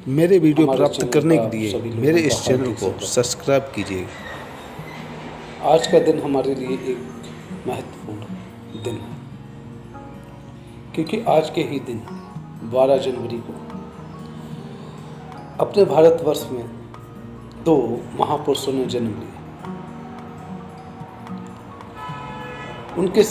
मेरे वीडियो हमारे प्राप्त चैनल करने का के लिए सभी लोगों मेरे का इस चैनल हार्दिक को स्वागत। सब्सक्राइब कीजिए। आज का दिन हमारे लिए एक महत्वपूर्ण दिन है, क्योंकि आज के ही दिन 12 जनवरी को अपने भारतवर्ष में दो महापुरुषों ने जन्म लिया। उनके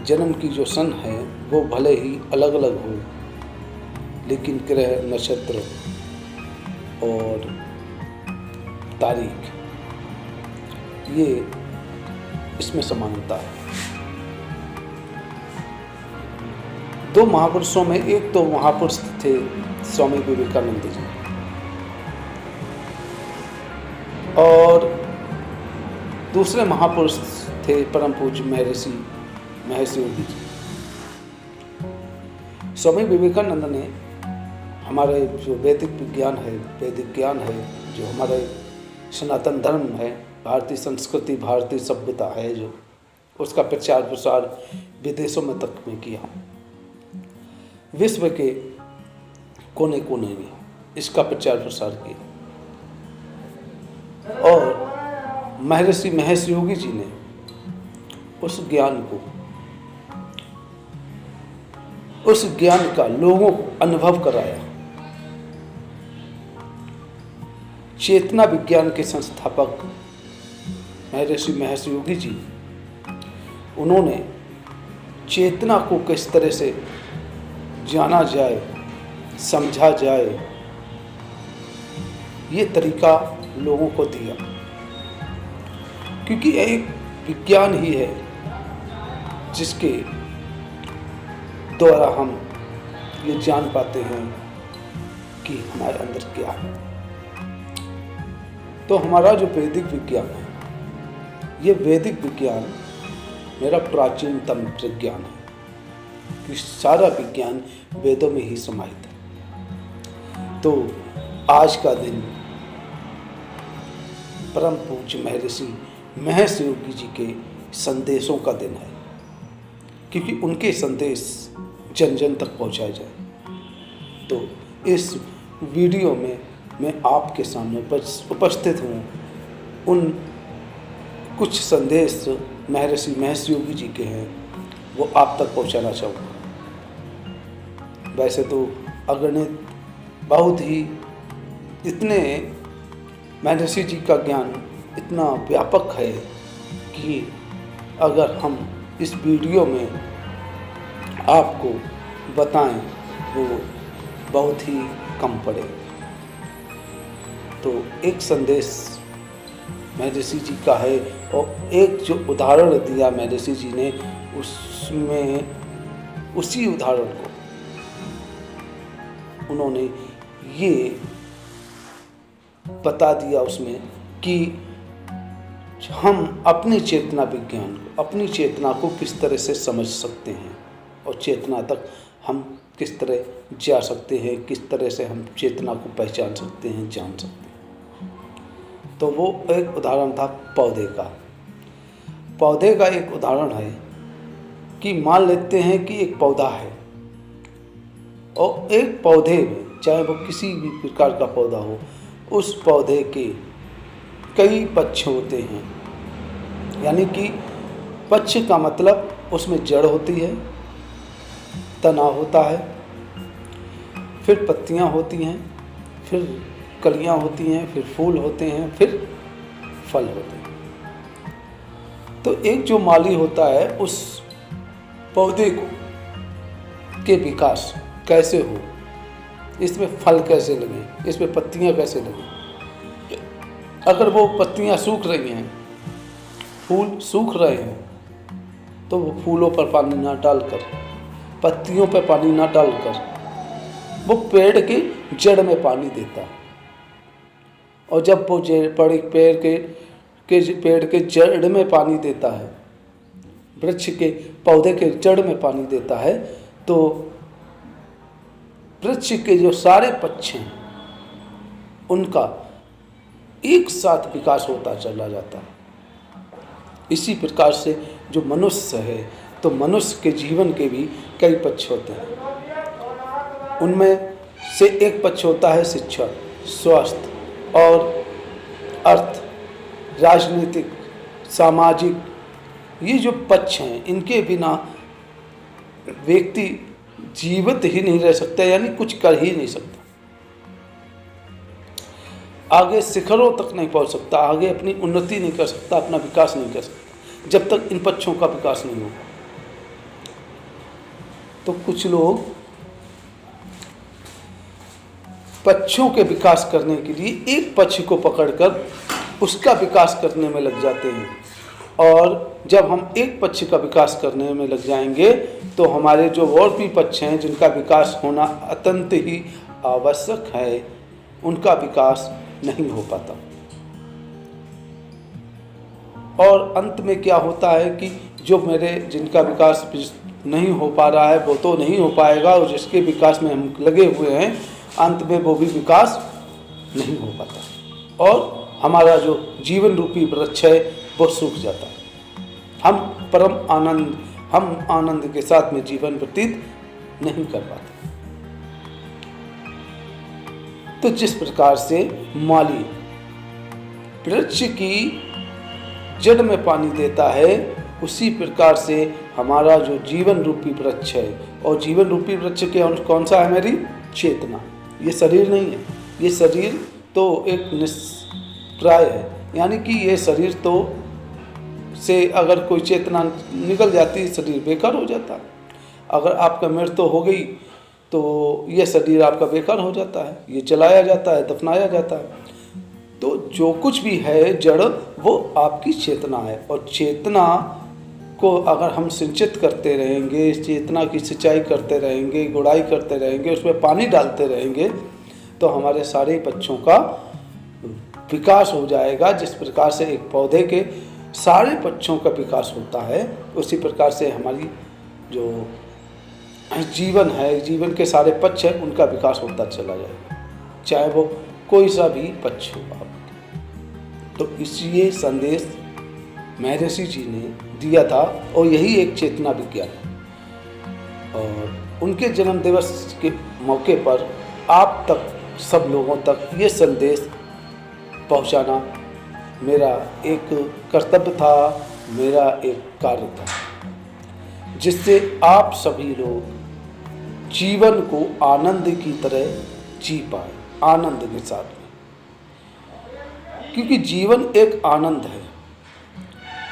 जन्म की जो सन है वो भले ही अलग अलग हो, लेकिन ग्रह, नक्षत्र और तारीख ये इसमें समानता है। दो महापुरुषों में एक तो महापुरुष थे स्वामी विवेकानंद जी, और दूसरे महापुरुष थे परम पूज्य महर्षि योगी जी। स्वामी विवेकानंद ने हमारे जो वैदिक विज्ञान है, वैदिक ज्ञान है, जो हमारे सनातन धर्म है, भारतीय संस्कृति, भारतीय सभ्यता है, जो उसका प्रचार प्रसार विदेशों में तक में किया। विश्व के कोने कोने में इसका प्रचार प्रसार किया। और महर्षि योगी जी ने उस ज्ञान का लोगों को अनुभव कराया। चेतना विज्ञान के संस्थापक महर्षि योगी जी, उन्होंने चेतना को किस तरह से जाना जाए, समझा जाए, ये तरीका लोगों को दिया। क्योंकि एक विज्ञान ही है जिसके द्वारा हम ये जान पाते हैं कि हमारे अंदर क्या है। तो हमारा जो वैदिक विज्ञान है, ये वैदिक विज्ञान मेरा प्राचीनतम विज्ञान है, कि सारा विज्ञान वेदों में ही समाहित है। तो आज का दिन परम पूज्य महर्षि योगी जी के संदेशों का दिन है, क्योंकि उनके संदेश जन जन तक पहुंचाए जाए। तो इस वीडियो में मैं आपके सामने उपस्थित हूँ। उन कुछ संदेश महर्षि योगी जी के हैं, वो आप तक पहुंचाना चाहूँगा। वैसे तो अगणित बहुत ही इतने महर्षि जी का ज्ञान इतना व्यापक है कि अगर हम इस वीडियो में आपको बताएं वो बहुत ही कम पड़े। तो एक संदेश महर्षि जी का है, और एक जो उदाहरण दिया महर्षि जी ने, उसमें उसी उदाहरण को उन्होंने ये बता दिया उसमें कि हम अपनी चेतना विज्ञान को, अपनी चेतना को किस तरह से समझ सकते हैं, और चेतना तक हम किस तरह जा सकते हैं, किस तरह से हम चेतना को पहचान सकते हैं, जान सकते हैं। तो वो एक उदाहरण था पौधे का। पौधे का एक उदाहरण है कि मान लेते हैं कि एक पौधा है, और एक पौधे में, चाहे वो किसी भी प्रकार का पौधा हो, उस पौधे के कई पक्ष होते हैं। यानी कि पक्ष का मतलब उसमें जड़ होती है, तना होता है, फिर पत्तियां होती हैं, फिर कलियां होती हैं, फिर फूल होते हैं, फिर फल होते हैं। तो एक जो माली होता है, उस पौधे के विकास कैसे हो, इसमें फल कैसे लगे, इसमें पत्तियां कैसे लगे। अगर वो पत्तियां सूख रही हैं, फूल सूख रहे हैं, तो वो फूलों पर पानी ना डालकर, पत्तियों पर पानी ना डालकर, वो पेड़ के जड़ में पानी देता है। और जब वो पेड़ के जड़ में पानी देता है, वृक्ष के पौधे के जड़ में पानी देता है, तो वृक्ष के जो सारे पक्ष हैं उनका एक साथ विकास होता चला जाता है। इसी प्रकार से जो मनुष्य है, तो मनुष्य के जीवन के भी कई पक्ष होते हैं, उनमें से एक पक्ष होता है शिक्षा, स्वास्थ्य और अर्थ, राजनीतिक, सामाजिक। ये जो पक्ष हैं, इनके बिना व्यक्ति जीवित ही नहीं रह सकता, यानी कुछ कर ही नहीं सकता, आगे शिखरों तक नहीं पहुंच सकता, आगे अपनी उन्नति नहीं कर सकता, अपना विकास नहीं कर सकता, जब तक इन पक्षों का विकास नहीं होगा। तो कुछ लोग पक्षों के विकास करने के लिए एक पक्ष को पकड़कर उसका विकास करने में लग जाते हैं, और जब हम एक पक्ष का विकास करने में लग जाएंगे तो हमारे जो और भी पक्ष हैं जिनका विकास होना अत्यंत ही आवश्यक है, उनका विकास नहीं हो पाता। और अंत में क्या होता है कि जो जिनका विकास नहीं हो पा रहा है वो तो नहीं हो पाएगा, और जिसके विकास में हम लगे हुए हैं अंत में वो भी विकास नहीं हो पाता, और हमारा जो जीवन रूपी वृक्ष है वो सूख जाता है। हम आनंद के साथ में जीवन व्यतीत नहीं कर पाते। तो जिस प्रकार से माली वृक्ष की जड़ में पानी देता है, उसी प्रकार से हमारा जो जीवन रूपी वृक्ष है, और जीवन रूपी वृक्ष के कौन सा है? मेरी चेतना। ये शरीर नहीं है, ये शरीर तो एक निष्प्राय है, यानी कि ये शरीर तो से अगर कोई चेतना निकल जाती है शरीर बेकार हो जाता है। अगर आपका मृत्यु हो गई तो ये शरीर आपका बेकार हो जाता है, ये जलाया जाता है, दफनाया जाता है। तो जो कुछ भी है जड़ वो आपकी चेतना है, और चेतना को अगर हम सिंचित करते रहेंगे, चेतना की सिंचाई करते रहेंगे, गुड़ाई करते रहेंगे, उसमें पानी डालते रहेंगे, तो हमारे सारे पक्षों का विकास हो जाएगा। जिस प्रकार से एक पौधे के सारे पक्षों का विकास होता है, उसी प्रकार से हमारी जो जीवन है, जीवन के सारे पक्ष हैं, उनका विकास होता चला जाएगा, चाहे वो कोई सा भी पक्ष हो। तो इसलिए संदेश महर्षि जी ने दिया था, और यही एक चेतना विज्ञान है। और उनके जन्म दिवस के मौके पर आप तक, सब लोगों तक ये संदेश पहुंचाना मेरा एक कर्तव्य था, मेरा एक कार्य था, जिससे आप सभी लोग जीवन को आनंद की तरह जी पाए, आनंद के साथ में। क्योंकि जीवन एक आनंद है,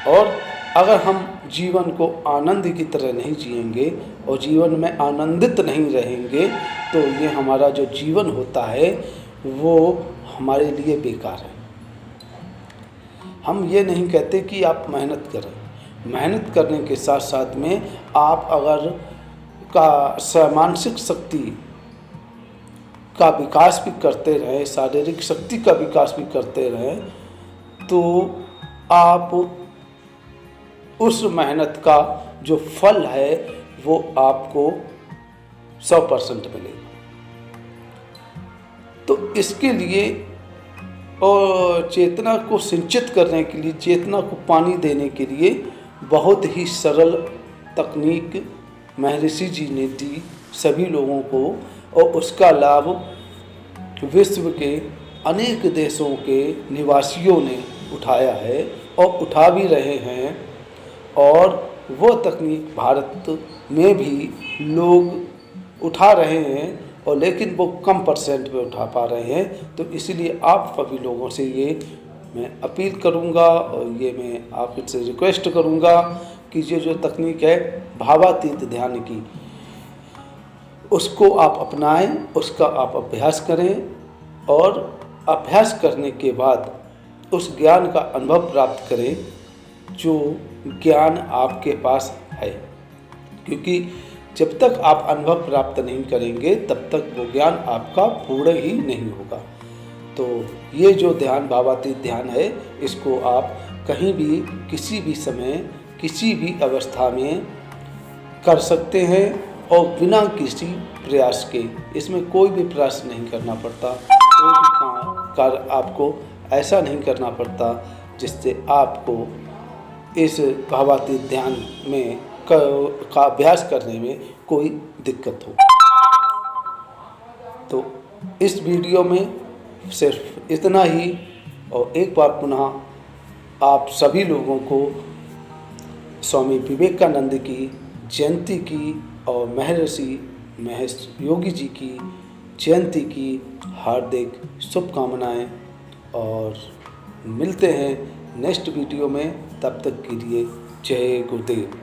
और अगर हम जीवन को आनंद की तरह नहीं जिएंगे और जीवन में आनंदित नहीं रहेंगे, तो ये हमारा जो जीवन होता है वो हमारे लिए बेकार है। हम ये नहीं कहते कि आप मेहनत करें, मेहनत करने के साथ साथ में आप अगर मानसिक शक्ति का विकास भी करते रहें, शारीरिक शक्ति का विकास भी करते रहें, तो आप उस मेहनत का जो फल है वो आपको 100% मिलेगा। तो इसके लिए और चेतना को सिंचित करने के लिए, चेतना को पानी देने के लिए बहुत ही सरल तकनीक महर्षि जी ने दी सभी लोगों को, और उसका लाभ विश्व के अनेक देशों के निवासियों ने उठाया है और उठा भी रहे हैं। और वो तकनीक भारत में भी लोग उठा रहे हैं, और लेकिन वो कम परसेंट पे उठा पा रहे हैं। तो इसलिए आप सभी लोगों से ये मैं अपील करूंगा, और ये मैं आपसे रिक्वेस्ट करूंगा कि ये जो तकनीक है भावातीत ध्यान की, उसको आप अपनाएं, उसका आप अभ्यास करें, और अभ्यास करने के बाद उस ज्ञान का अनुभव प्राप्त करें जो ज्ञान आपके पास है। क्योंकि जब तक आप अनुभव प्राप्त नहीं करेंगे तब तक वो ज्ञान आपका पूर्ण ही नहीं होगा। तो ये जो ध्यान भावातीत ध्यान है, इसको आप कहीं भी, किसी भी समय, किसी भी अवस्था में कर सकते हैं, और बिना किसी प्रयास के। इसमें कोई भी प्रयास नहीं करना पड़ता, कोई भी कार्य आपको ऐसा नहीं करना पड़ता जिससे आपको इस भावातीत ध्यान में का अभ्यास करने में कोई दिक्कत हो। तो इस वीडियो में सिर्फ इतना ही, और एक बार पुनः आप सभी लोगों को स्वामी विवेकानंद की जयंती की और महर्षि महेश योगी जी की जयंती की हार्दिक शुभकामनाएं, और मिलते हैं नेक्स्ट वीडियो में। तब तक के लिए जय गुरुदेव।